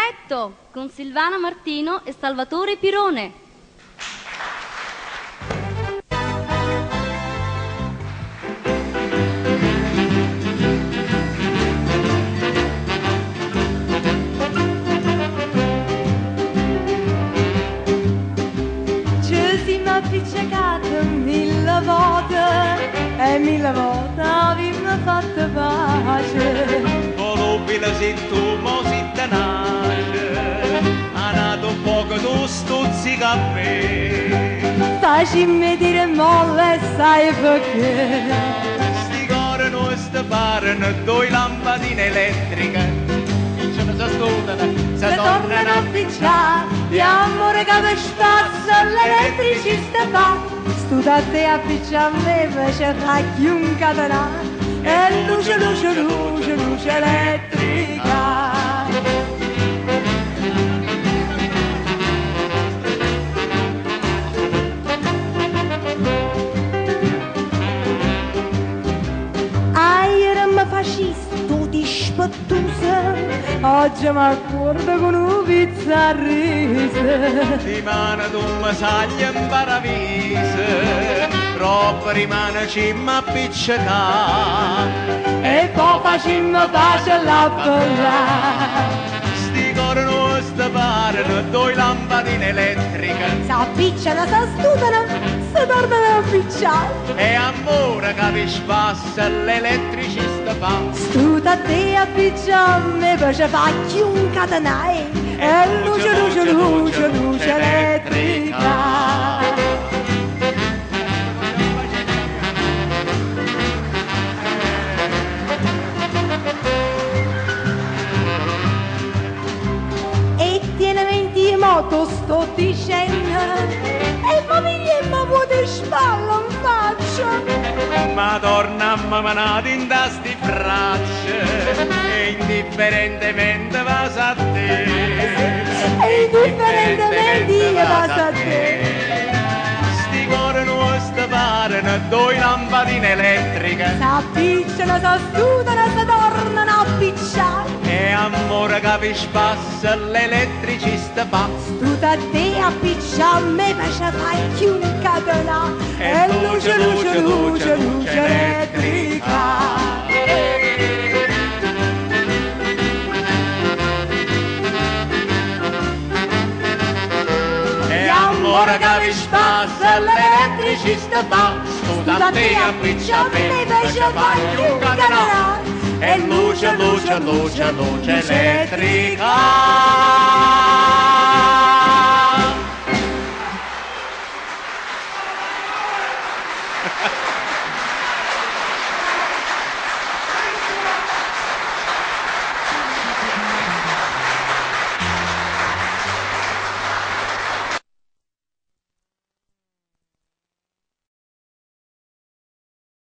duetto con Silvana Martino e Salvatore Pirone. Ci siamo appicciacati mille volte e mille volte abbiamo fatto pace. Volubile se tu mo si tenace, ha nato un poco tu stuzzica a me. Facimi dire molle, sai perché? Sti cori nostri parano due lampadine elettriche, vincano, si studano, si tornano a picciare, di amore che per spazio l'elettricista fa. Studate a picciare a me, invece fa chiunque catenare, e luce, luce, luce, luce elettrica. Fascista dispettosa, oggi mi accordo con un pizza a risa. di mano tu mi saglia in paradiso, troppo rimane ci m'appiccica, E poi facciamo pace la bella. sti cori nostri parano due lampadine elettriche, S'appicciano, s'astutano, si tornano a picciare. e amore che vi spassa l'elettricista fa. Studate a picciare a me, invece fa chiunque catenare, e luce, luce, luce, luce elettrica. E tienimenti in moto sto dicendo, e famiglia mi vuole spalla in faccia. Ma torna a manate in tasti braccia, e indifferentemente va a te. E indifferentemente io passo a te. Sti cuori nostri parano due lampadine elettriche, S'appicciano, s'astutano, si tornano a picciare. e amore che vi spassa l'elettricista fa. Studate a picciare a me, invece fai chiunque catenare, e luce, luce, luce, luce elettrica. E amore che vi spassa l'elettricista fa. Studate a piccia a me, invece fa chiunque catenare, e luce, luce, luce, luce elettrica.